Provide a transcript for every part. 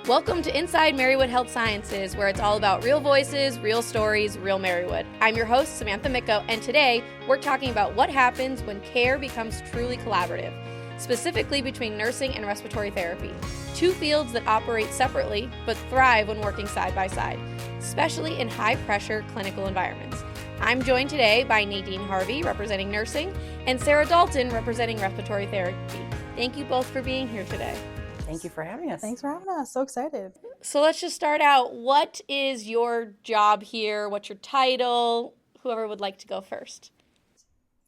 Welcome to Inside Marywood Health Sciences, where it's all about real voices, real stories, real Marywood. I'm your host, Samantha Miko, and today we're talking about what happens when care becomes truly collaborative, specifically between nursing and respiratory therapy, two fields that operate separately but thrive when working side by side, especially in high-pressure clinical environments. I'm joined today by Nadine Harvey, representing nursing, and Sarah Dalton, representing respiratory therapy. Thank you both for being here today. Thank you for having us. Thanks for having us. So excited. So let's just start out. What is your job here? What's your title? Whoever would like to go first.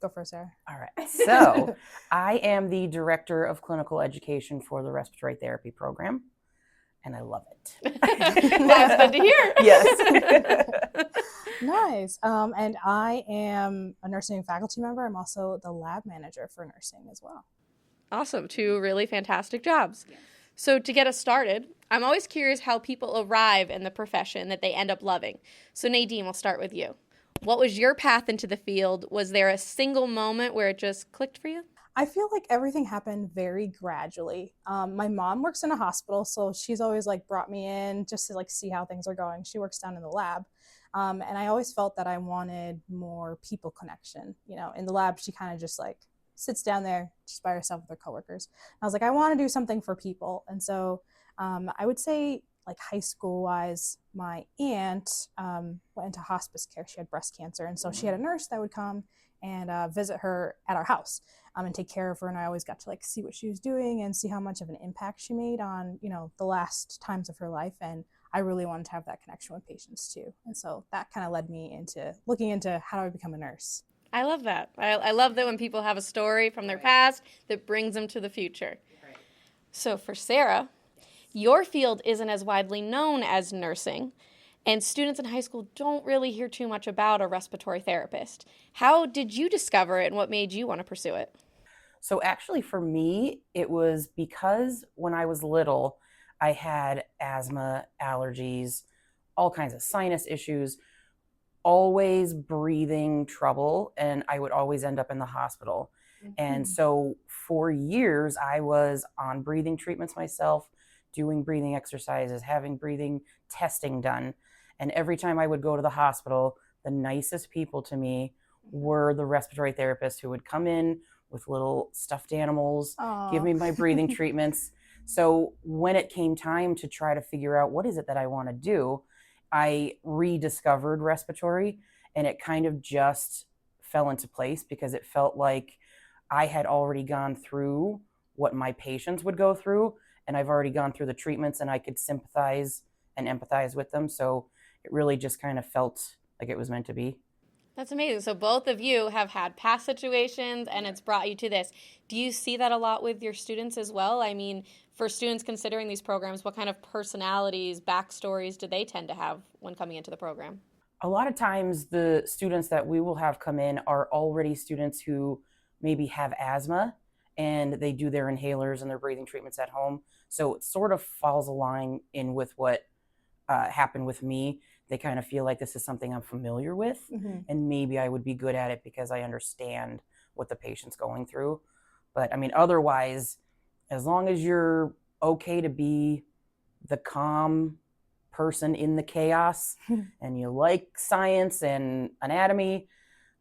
Go first, Sarah. All right. So I am the Director of Clinical Education for the Respiratory Therapy program, and I love it. That's good to hear. Yes. Nice. And I am a nursing faculty member. I'm also the lab manager for nursing as well. Awesome. Two really fantastic jobs. So to get us started, I'm always curious how people arrive in the profession that they end up loving. So Nadine, we'll start with you. What was your path into the field? Was there a single moment where it just clicked for you? I feel like everything happened very gradually. My mom works in a hospital, so she's always brought me in just to see how things are going. She works down in the lab. And I always felt that I wanted more people connection. In the lab, she kind of just sits down there just by herself with her coworkers. And I was like, I want to do something for people. And so I would say high school wise, my aunt went into hospice care. She had breast cancer. And so she had a nurse that would come and visit her at our house and take care of her. And I always got to see what she was doing and see how much of an impact she made on, the last times of her life. And I really wanted to have that connection with patients too. And so that kind of led me into looking into how do I become a nurse. I love that. I love that when people have a story from their past that brings them to the future. Right. So for Sarah, your field isn't as widely known as nursing, and students in high school don't really hear too much about a respiratory therapist. How did you discover it, and what made you want to pursue it? So actually for me, it was because when I was little, I had asthma, allergies, all kinds of sinus issues, always breathing trouble, and I would always end up in the hospital. Mm-hmm. And so for years, I was on breathing treatments myself, doing breathing exercises, having breathing testing done. And every time I would go to the hospital, the nicest people to me were the respiratory therapists who would come in with little stuffed animals, Aww. Give me my breathing treatments. So when it came time to try to figure out what is it that I want to do, I rediscovered respiratory, and it kind of just fell into place because it felt like I had already gone through what my patients would go through, and I've already gone through the treatments, and I could sympathize and empathize with them. So it really just kind of felt like it was meant to be. That's amazing. So both of you have had past situations, and it's brought you to this. Do you see that a lot with your students as well? I mean, for students considering these programs, what kind of personalities, backstories do they tend to have when coming into the program? A lot of times the students that we will have come in are already students who maybe have asthma, and they do their inhalers and their breathing treatments at home. So it sort of falls along in with what happened with me. They kind of feel like this is something I'm familiar with, mm-hmm. and maybe I would be good at it because I understand what the patient's going through. But I mean, otherwise, as long as you're okay to be the calm person in the chaos and you like science and anatomy,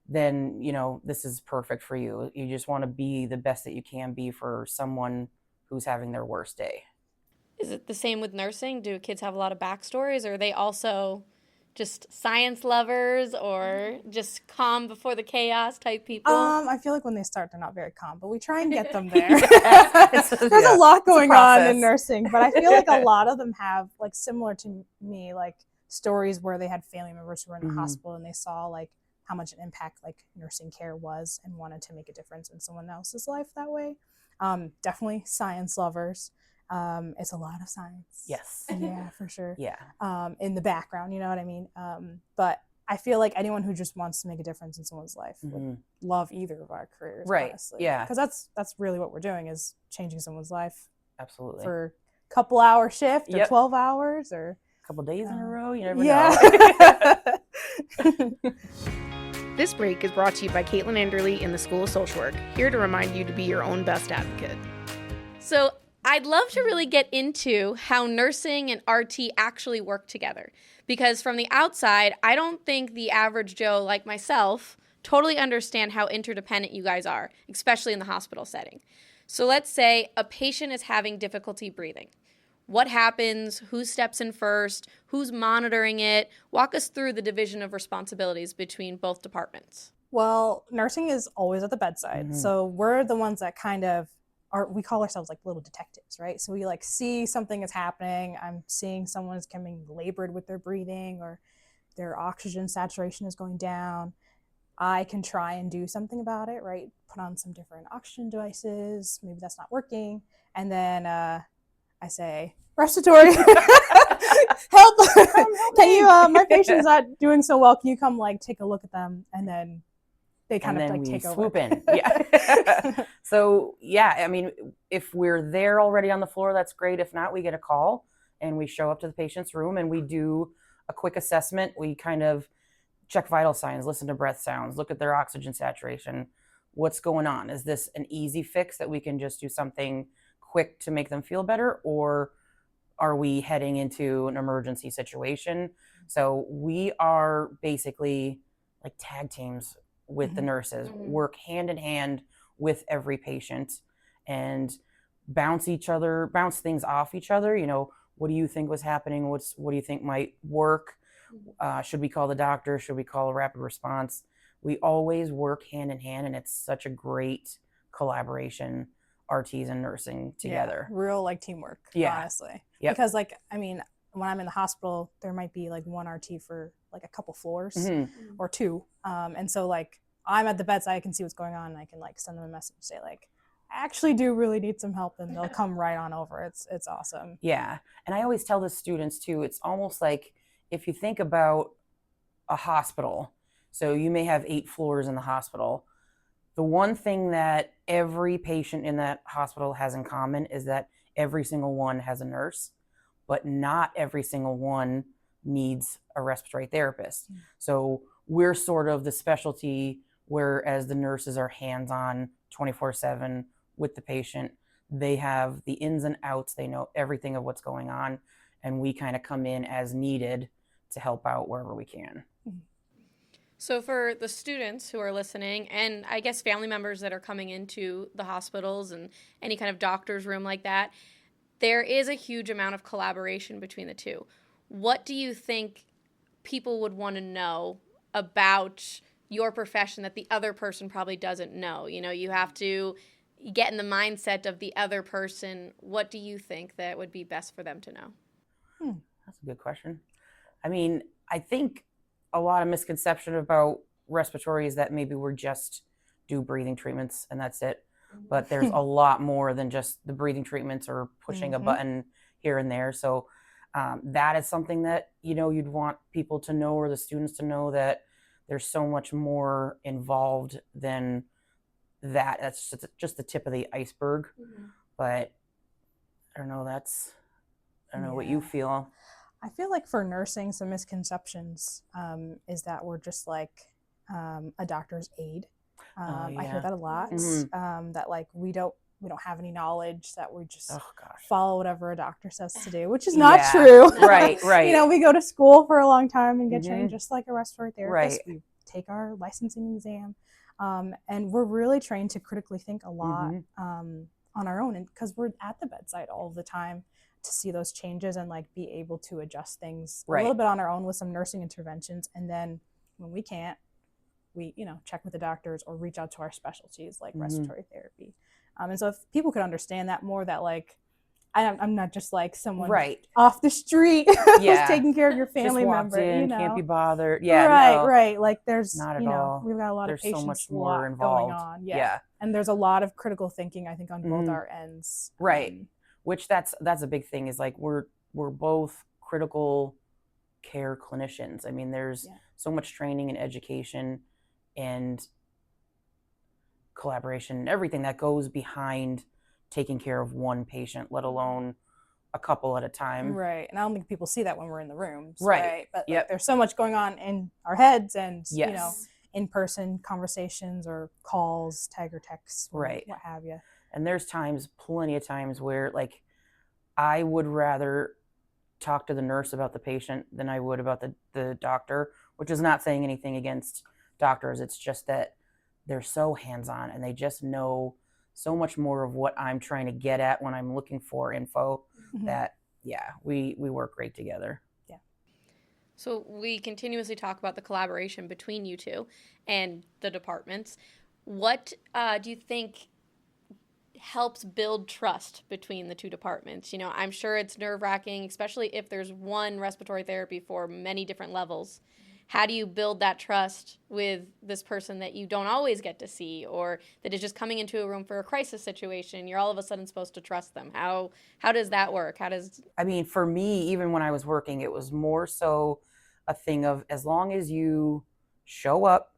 then, this is perfect for you. You just want to be the best that you can be for someone who's having their worst day. Is it the same with nursing? Do kids have a lot of backstories, or are they also just science lovers or just calm before the chaos type people? I feel like when they start, they're not very calm, but we try and get them there. There's a lot going on in nursing, but I feel like a lot of them have, similar to me, stories where they had family members who were in the mm-hmm. hospital and they saw how much an impact nursing care was and wanted to make a difference in someone else's life that way. Definitely science lovers. It's a lot of science. Yes. Yeah, for sure. Yeah. In the background, you know what I mean? But I feel like anyone who just wants to make a difference in someone's life mm-hmm. would love either of our careers, right. honestly. Yeah. Because that's really what we're doing, is changing someone's life. Absolutely. For a couple hour shift or yep. 12 hours or a couple days in a row. You never know. This break is brought to you by Caitlin Anderley in the School of Social Work, here to remind you to be your own best advocate. So I'd love to really get into how nursing and RT actually work together, because from the outside, I don't think the average Joe like myself totally understand how interdependent you guys are, especially in the hospital setting. So let's say a patient is having difficulty breathing. What happens? Who steps in first? Who's monitoring it? Walk us through the division of responsibilities between both departments. Well, nursing is always at the bedside. Mm-hmm. So we're the ones that kind of we call ourselves like little detectives, right? So we like see something is happening. I'm seeing someone's coming labored with their breathing, or their oxygen saturation is going down. I can try and do something about it, right? Put on some different oxygen devices. Maybe that's not working. And then I say, respiratory, help. Can you, my patient's not doing so well. Can you come like take a look at them? And then they kind of like take over. Swoop in. Yeah. So yeah, I mean, if we're there already on the floor, that's great. If not, we get a call and we show up to the patient's room and we do a quick assessment. We kind of check vital signs, listen to breath sounds, look at their oxygen saturation. What's going on? Is this an easy fix that we can just do something quick to make them feel better? Or are we heading into an emergency situation? So we are basically like tag teams with the nurses, work hand in hand with every patient and bounce things off each other. You know, what do you think was happening? What do you think might work? Should we call the doctor? Should we call a rapid response? We always work hand in hand, and it's such a great collaboration, RTs and nursing together. Yeah, real like teamwork, honestly. Yep. Because like, I mean, when I'm in the hospital, there might be like one RT for like a couple floors or two. And so like I'm at the bedside, I can see what's going on, and I can like send them a message, say like, I actually do really need some help, and they'll come right on over. It's awesome. Yeah. And I always tell the students too, it's almost like if you think about a hospital, so you may have 8 floors in the hospital. The one thing that every patient in that hospital has in common is that every single one has a nurse, but not every single one needs a respiratory therapist. So we're sort of the specialty, whereas the nurses are hands-on 24/7 with the patient. They have the ins and outs. They know everything of what's going on, and we kind of come in as needed to help out wherever we can. So for the students who are listening, and I guess family members that are coming into the hospitals and any kind of doctor's room like that, there is a huge amount of collaboration between the two. What do you think people would want to know about your profession that the other person probably doesn't know? You know, you have to get in the mindset of the other person. What do you think that would be best for them to know? That's a good question. I mean, I think a lot of misconception about respiratory is that maybe we're just do breathing treatments and that's it. But there's a lot more than just the breathing treatments or pushing a button here and there. So that is something that, you know, you'd want people to know, or the students to know, that there's so much more involved than that. That's just the tip of the iceberg. But I don't know, I don't know what you feel. I feel like for nursing, some misconceptions is that we're just like a doctor's aide. I hear that a lot. That like we don't have any knowledge, that we just follow whatever a doctor says to do, which is not true. Right. You know, we go to school for a long time and get trained just like a respiratory therapist. We take our licensing exam, and we're really trained to critically think a lot on our own, and because we're at the bedside all the time, to see those changes and like be able to adjust things a little bit on our own with some nursing interventions. And then when we can't, we, you know, check with the doctors or reach out to our specialties like respiratory therapy. And so if people could understand that more, that like, I'm not just like someone off the street who's taking care of your family member, you know, can't be bothered. Right. Like there's, not at you know, all. we've got a lot There's of patients, so much more going involved. on. And there's a lot of critical thinking, I think, on both our ends. Which that's a big thing, is like we're both critical care clinicians. I mean, there's so much training and education and collaboration and everything that goes behind taking care of one patient, let alone a couple at a time. And I don't think people see that when we're in the rooms. But like, there's so much going on in our heads, and you know, in-person conversations or calls, tag or texts, what have you. And there's plenty of times where like I would rather talk to the nurse about the patient than I would about the doctor, which is not saying anything against doctors. It's just that they're so hands-on and they just know so much more of what I'm trying to get at when I'm looking for info that, yeah, we work great together. Yeah. So we continuously talk about the collaboration between you two and the departments. What do you think helps build trust between the two departments? You know, I'm sure it's nerve-wracking, especially if there's one respiratory therapy for many different levels. How do you build that trust with this person that you don't always get to see, or that is just coming into a room for a crisis situation? You're all of a sudden supposed to trust them. How does that work? I mean, for me, even when I was working, it was more so a thing of, as long as you show up,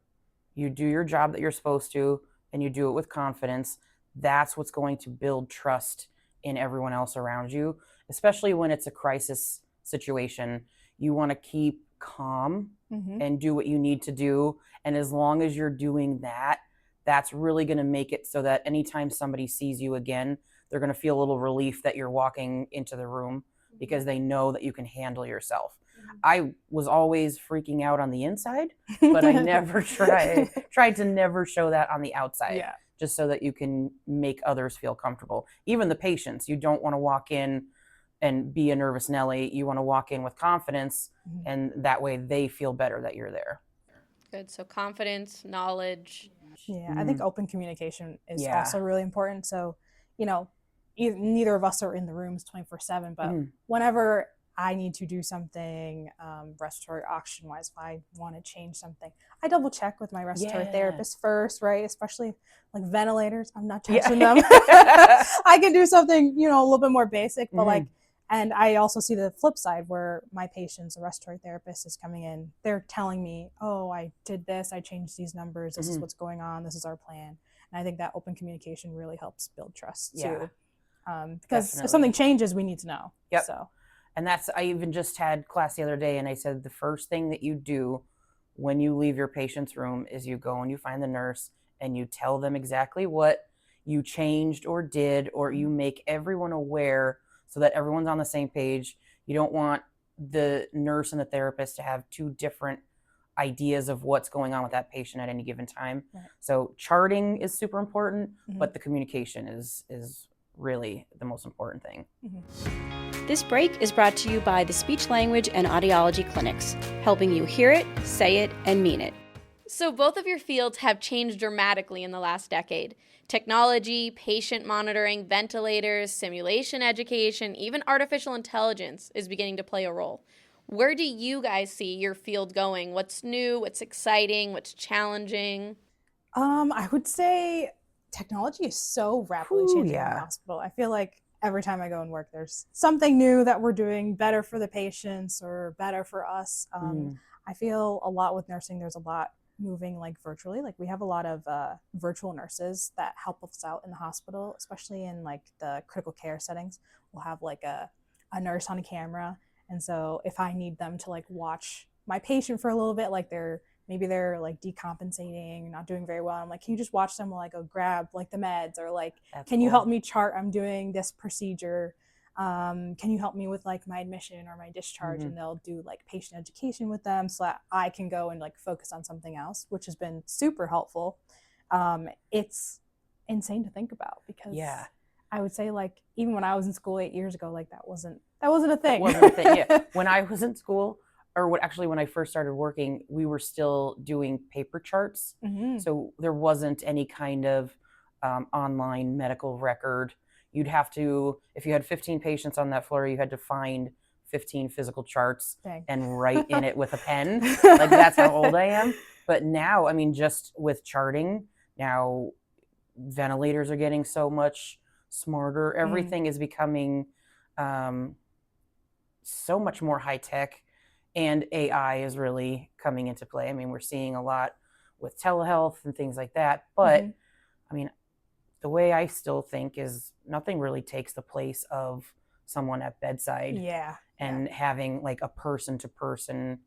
you do your job that you're supposed to, and you do it with confidence, that's what's going to build trust in everyone else around you, especially when it's a crisis situation. You want to keep calm and do what you need to do. And as long as you're doing that, that's really going to make it so that anytime somebody sees you again, they're going to feel a little relief that you're walking into the room because they know that you can handle yourself. I was always freaking out on the inside, but I never tried to never show that on the outside, just so that you can make others feel comfortable. Even the patients, you don't want to walk in and be a nervous Nelly. You want to walk in with confidence, and that way they feel better that you're there. Good. So confidence, knowledge. Yeah, I think open communication is also really important. So, you know, neither of us are in the rooms 24/7, but whenever I need to do something respiratory oxygen wise, if I want to change something, I double check with my respiratory therapist first, right? Especially like ventilators, I'm not touching them. I can do something, you know, a little bit more basic, but like, and I also see the flip side where my patients, a respiratory therapist is coming in, they're telling me, oh, I did this, I changed these numbers, this is what's going on, this is our plan. And I think that open communication really helps build trust too. Because if something changes, we need to know. So. And I even just had class the other day, and I said the first thing that you do when you leave your patient's room is you go and you find the nurse and you tell them exactly what you changed or did, or you make everyone aware so that everyone's on the same page. You don't want the nurse and the therapist to have two different ideas of what's going on with that patient at any given time. So charting is super important, but the communication is really the most important thing. This break is brought to you by the Speech Language and Audiology Clinics, helping you hear it, say it, and mean it. So both of your fields have changed dramatically in the last decade. Technology, patient monitoring, ventilators, simulation education, even artificial intelligence is beginning to play a role. Where do you guys see your field going? What's new? What's exciting? What's challenging? I would say technology is so rapidly changing in the hospital. I feel like every time I go and work, there's something new that we're doing better for the patients or better for us. I feel a lot with nursing, there's a lot moving like virtually. Like we have a lot of virtual nurses that help us out in the hospital, especially in like the critical care settings. We'll have like a nurse on a camera. And so if I need them to like watch my patient for a little bit, like maybe they're like decompensating, not doing very well, I'm like, can you just watch them while I go grab like the meds, or like, can you help me chart, I'm doing this procedure. Can you help me with like my admission or my discharge? And they'll do like patient education with them so that I can go and like focus on something else, which has been super helpful. It's insane to think about because I would say like even when I was in school 8 years ago, like that wasn't a thing. When I was in school, or when I first started working, we were still doing paper charts. So there wasn't any kind of online medical record. You'd have to, if you had 15 patients on that floor, you had to find 15 physical charts and write in it with a pen. Like that's how old I am. But now, I mean, just with charting, now ventilators are getting so much smarter. Everything is becoming so much more high tech, and AI is really coming into play. I mean, we're seeing a lot with telehealth and things like that. But I mean, the way I still think is nothing really takes the place of someone at bedside and having like a person to person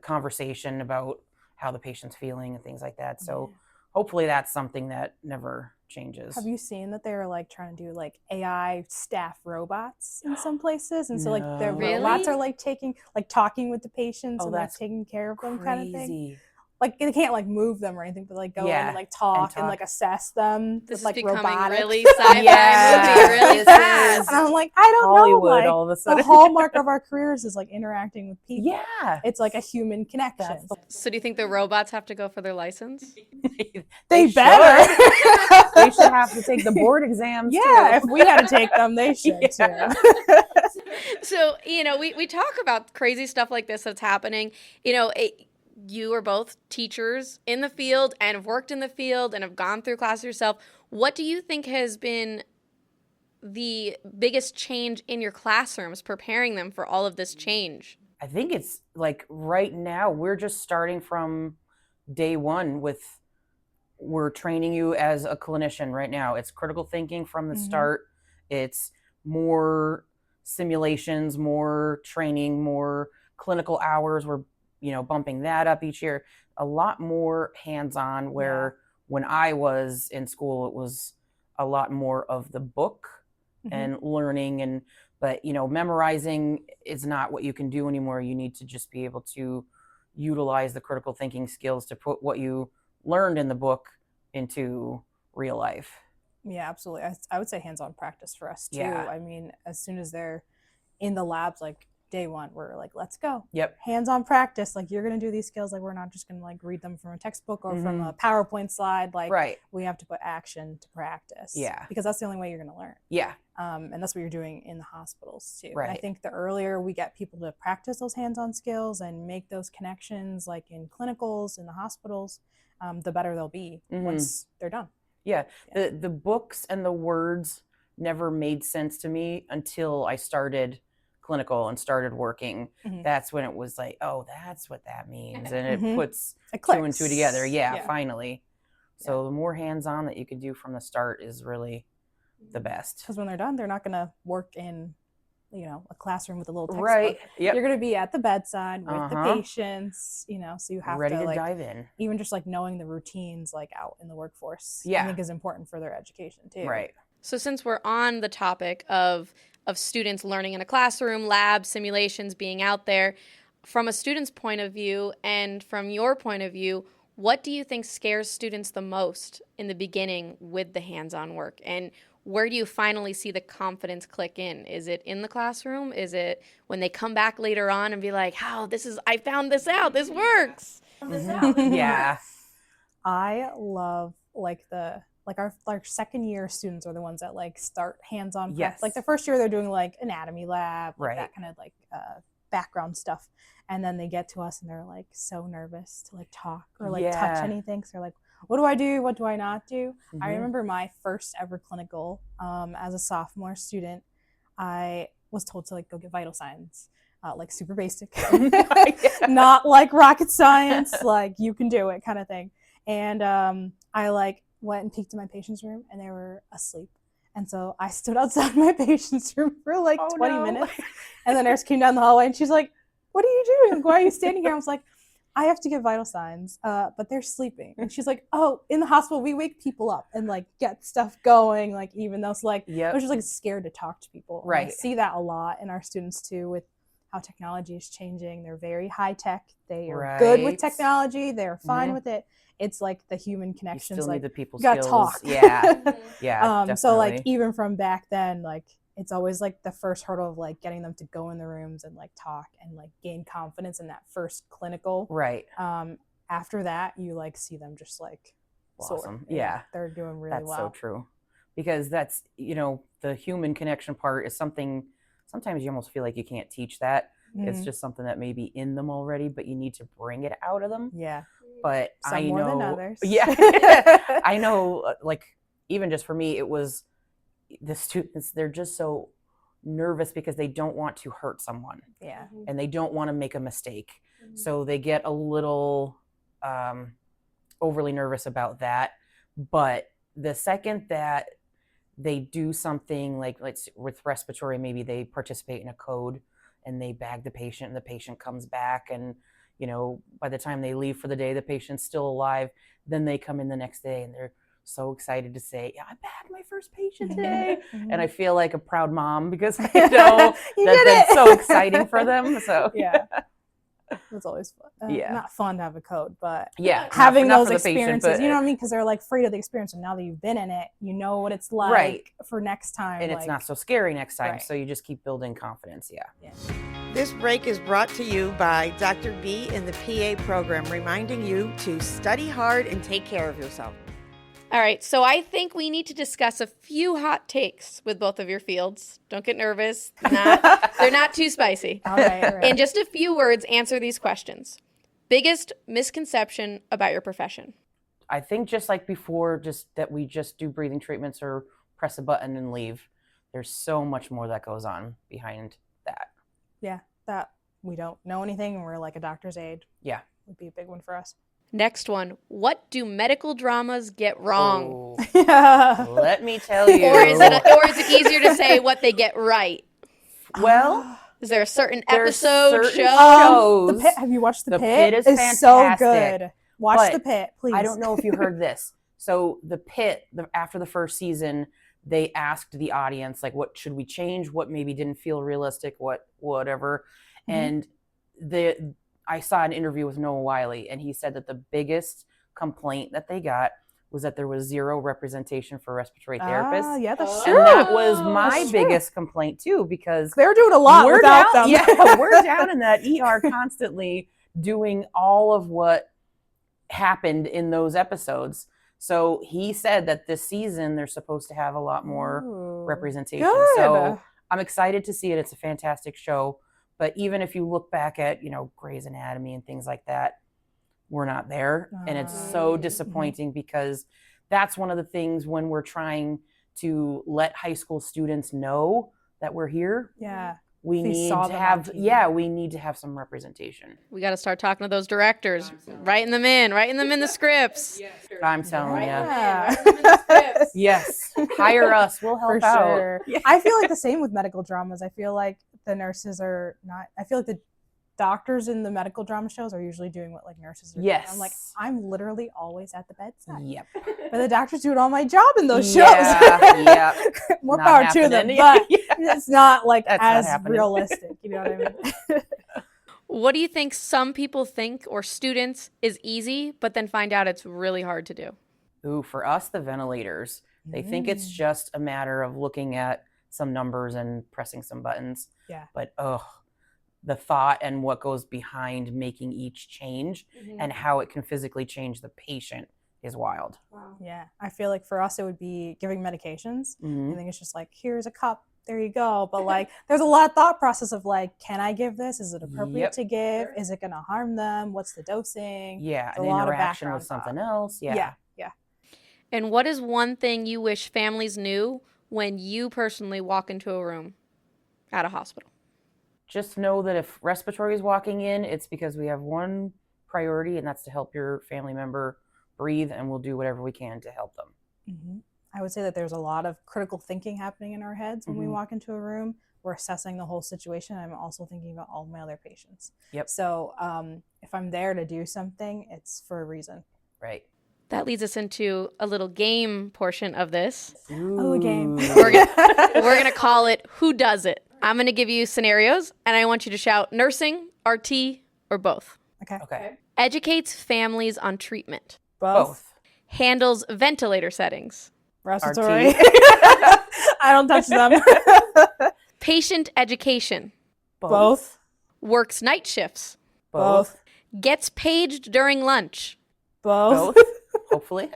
conversation about how the patient's feeling and things like that. So hopefully that's something that never changes. Have you seen that they're like trying to do like AI staff robots in some places? And so like the No. robots Really? are like talking with the patients Oh, and like that's taking care of them kind of thing. Crazy. Like they can't like move them or anything, but like go in Yeah, and like talk and talk. like assess them This with is like becoming robotics. really sci-fi Yeah, movie really this fast. And I'm like, I don't Hollywood know. Like all of a the sudden. hallmark of our careers is like interacting with people. Yeah. It's like a human connection. That's the- So do you think the robots have to go for their license? They should. better. They should have to take the board exams Yeah, too. if we had to take them, they should Yeah. too. So, we talk about crazy stuff like this that's happening. You are both teachers in the field and have worked in the field and have gone through classes yourself. What do you think has been the biggest change in your classrooms, preparing them for all of this change? I think it's like right now we're just starting from day one we're training you as a clinician right now. It's critical thinking from the start. It's more simulations, more training, more clinical hours. We're, bumping that up each year. A lot more hands-on where when I was in school, it was a lot more of the book and learning but memorizing is not what you can do anymore. You need to just be able to utilize the critical thinking skills to put what you learned in the book into real life. Yeah, absolutely. I would say hands-on practice for us too. Yeah. I mean, as soon as they're in the labs, like day one, we're like, let's go. Yep. Hands-on practice. Like you're going to do these skills. Like we're not just going to like read them from a textbook or from a PowerPoint slide. Like Right. we have to put action to practice. Yeah. Because that's the only way you're going to learn. Yeah. And that's what you're doing in the hospitals too. Right. And I think the earlier we get people to practice those hands-on skills and make those connections, like in clinicals, in the hospitals, the better they'll be once they're done. Yeah. The books and the words never made sense to me until I started clinical and started working. That's when it was like, oh, that's what that means. And it puts two and two together. Yeah. Finally. So the more hands-on that you could do from the start is really the best. Because when they're done, they're not going to work in, a classroom with a little textbook. Right. Yep. You're going to be at the bedside with the patients, so you have ready to like, dive in. Even just like knowing the routines like out in the workforce, Yeah. I think is important for their education too. Right. So since we're on the topic of students learning in a classroom, labs, simulations, being out there, from a student's point of view and from your point of view, what do you think scares students the most in the beginning with the hands-on work? And where do you finally see the confidence click in? Is it in the classroom? Is it when they come back later on and be like, I found this out, this works? Yeah. I love our second year students are the ones that like start hands-on. Yes. Like the first year they're doing like anatomy lab, like Right. that kind of like background stuff. And then they get to us and they're like so nervous to like talk or like touch anything. So they're like, what do I do? What do I not do? I remember my first ever clinical as a sophomore student. I was told to like go get vital signs, like super basic, not like rocket science, like you can do it kind of thing. And I like went and peeked in my patient's room and they were asleep. And so I stood outside my patient's room for like 20 minutes. And the nurse came down the hallway and she's like, what are you doing? Like, why are you standing here? I was like, I have to get vital signs, but they're sleeping. And she's like, oh, in the hospital, we wake people up and like get stuff going. Like even though it's like, I was just like scared to talk to people. Right. And I see that a lot in our students too, with how technology is changing. They're very high tech. They are good with technology. They're fine with it. It's like the human connections. You still like need the people you gotta skills. talk. Yeah. Yeah. Definitely. So like even from back then, like it's always like the first hurdle of like getting them to go in the rooms and like talk and like gain confidence in that first clinical. Right. After that, you like see them just like Blossom. soar. Yeah. They're doing really well. That's so true. Because that's, the human connection part is something, sometimes you almost feel like you can't teach that. It's just something that may be in them already, but you need to bring it out of them. Yeah. But Some I know more than others. Yeah. I know, like, even just for me, it was the students, they're just so nervous because they don't want to hurt someone. Yeah. And they don't want to make a mistake. So they get a little overly nervous about that. But the second that they do something like with respiratory, maybe they participate in a code and they bag the patient and the patient comes back and, by the time they leave for the day, the patient's still alive. Then they come in the next day and they're so excited to say, yeah, I had my first patient today. And I feel like a proud mom because I know that's so exciting for them. So yeah. It's always fun. Yeah. Not fun to have a code, but yeah, having not those for the patient, experiences, but- you know what I mean? Because they're like afraid of the experience, and now that you've been in it, you know what it's like Right. for next time. and it's not so scary next time. Right. So you just keep building confidence. Yeah. This break is brought to you by Dr. B in the PA program, reminding you to study hard and take care of yourself. All right, so I think we need to discuss a few hot takes with both of your fields. Don't get nervous. They're not too spicy. All right. In just a few words, answer these questions. Biggest misconception about your profession? I think just like before, just that we just do breathing treatments or press a button and leave. There's so much more that goes on behind that. Yeah, that we don't know anything, and we're like a doctor's aide. Yeah. Would be a big one for us. Next one, what do medical dramas get wrong? Oh, let me tell you. Or is it easier to say what they get right? Well, Is there a certain there's episode, certain show? The Pit. Have you watched The Pit is It's so fantastic. good. Watch But The Pit, please. I don't know if you heard this. So The Pit, after the first season, they asked the audience, like, what should we change? What maybe didn't feel realistic? Whatever. And I saw an interview with Noah Wiley, and he said that the biggest complaint that they got was that there was zero representation for respiratory therapists. Yeah, that's And true. that was my That's true. biggest complaint too, because They're doing a lot we're without down, them. Yeah, we're down in that ER constantly doing all of what happened in those episodes. So he said that this season they're supposed to have a lot more Ooh, representation. good. So I'm excited to see it. It's a fantastic show. But even if you look back at, Grey's Anatomy and things like that, we're not there. And it's so disappointing because that's one of the things when we're trying to let high school students know that we're here. Yeah. We They need saw to them on have, TV. we need to have some representation. We got to start talking to those directors, writing them in the scripts. I'm telling Yeah. you. Yes. Hire us. We'll help For out. sure. I feel like the same with medical dramas. I feel like the nurses are not, I feel like the doctors in the medical drama shows are usually doing what like nurses are doing. Yes. I'm like, I'm literally always at the bedside. Yep. But the doctors doing all my job in those shows. Yeah. More Not power to them. happening. But Yeah. it's not like That's not as happening. realistic. You know what I mean? What do you think some people think, or students, is easy, but then find out it's really hard to do? Ooh, for us, the ventilators, they think it's just a matter of looking at some numbers and pressing some buttons. Yeah. But the thought and what goes behind making each change and how it can physically change the patient is wild. Yeah. I feel like for us, it would be giving medications. Mhm. I think it's just like, here's a cup. There you go. But like, there's a lot of thought process of like, can I give this? Is it appropriate Yep. to give? Is it going to harm them? What's the dosing? Yeah, It's an a lot of interaction background with something thought. else. Yeah. Yeah. And what is one thing you wish families knew when you personally walk into a room at a hospital? Just know that if respiratory is walking in, it's because we have one priority, and that's to help your family member breathe, and we'll do whatever we can to help them. Mm-hmm. I would say that there's a lot of critical thinking happening in our heads when we walk into a room. We're assessing the whole situation. I'm also thinking about all of my other patients. Yep. So if I'm there to do something, it's for a reason. Right. That leads us into a little game portion of this. Oh, a game. We're gonna call it Who Does It? I'm gonna give you scenarios, and I want you to shout nursing, RT, or both. Okay. Educates families on treatment. Both. Handles ventilator settings. Respiratory. I don't touch them. Patient education. Both. Works night shifts. Both. Gets paged during lunch. Both. Both. Hopefully.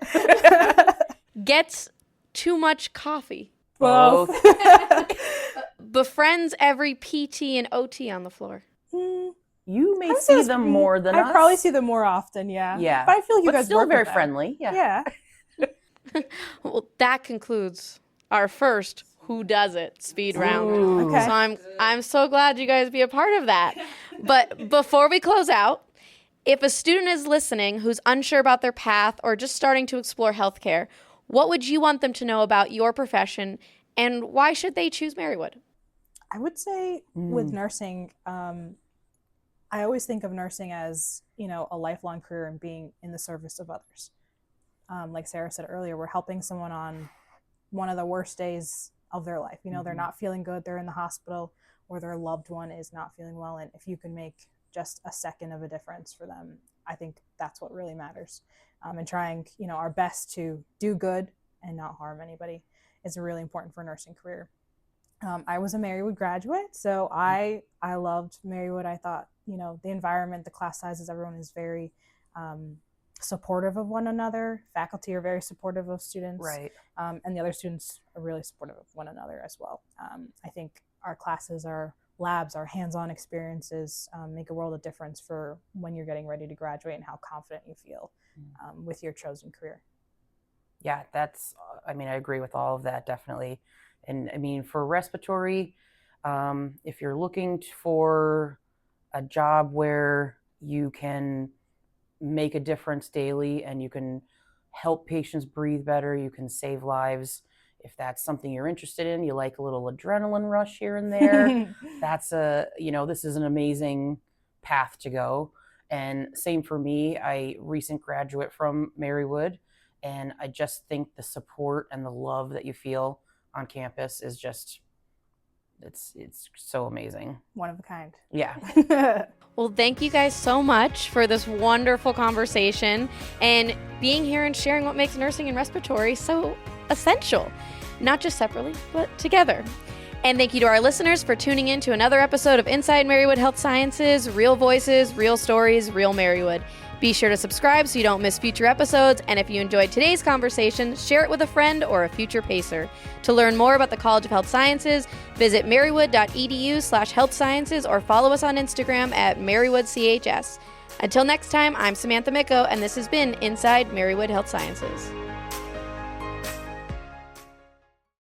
Gets too much coffee. Both. Befriends every PT and OT on the floor. You may I see would them say more than us. I probably see them more often, yeah. Yeah. But I feel like you But guys still work very with them. friendly. Yeah. Yeah. Well, that concludes our first Who Does It speed round. Okay. So I'm so glad you guys be a part of that. But before we close out, if a student is listening who's unsure about their path or just starting to explore healthcare, what would you want them to know about your profession, and why should they choose Marywood? I would say with nursing, I always think of nursing as, a lifelong career and being in the service of others. like Sarah said earlier, we're helping someone on one of the worst days of their life. You know, they're not feeling good, they're in the hospital, or their loved one is not feeling well. And if you can make just a second of a difference for them, I think that's what really matters. And trying, you know, our best to do good and not harm anybody is really important for a nursing career. I was a Marywood graduate, so I loved Marywood. I thought, you know, the environment, the class sizes, everyone is very supportive of one another. Faculty are very supportive of students, Right. And the other students are really supportive of one another as well. I think our classes, our labs, our hands-on experiences make a world of difference for when you're getting ready to graduate and how confident you feel with your chosen career. Yeah, I mean, I agree with all of that, definitely. And I mean, for respiratory, if you're looking for a job where you can make a difference daily and you can help patients breathe better, you can save lives. If that's something you're interested in, you like a little adrenaline rush here and there, this is an amazing path to go. And same for me, I recent graduate from Marywood, and I just think the support and the love that you feel on campus is just, it's so amazing. One of a kind. Yeah. Well, thank you guys so much for this wonderful conversation and being here and sharing what makes nursing and respiratory so essential, not just separately, but together. And thank you to our listeners for tuning in to another episode of Inside Marywood Health Sciences, real voices, real stories, real Marywood. Be sure to subscribe so you don't miss future episodes. And if you enjoyed today's conversation, share it with a friend or a future PACER. To learn more about the College of Health Sciences, visit marywood.edu/health sciences or follow us on Instagram at MarywoodCHS. Until next time, I'm Samantha Miko, and this has been Inside Marywood Health Sciences.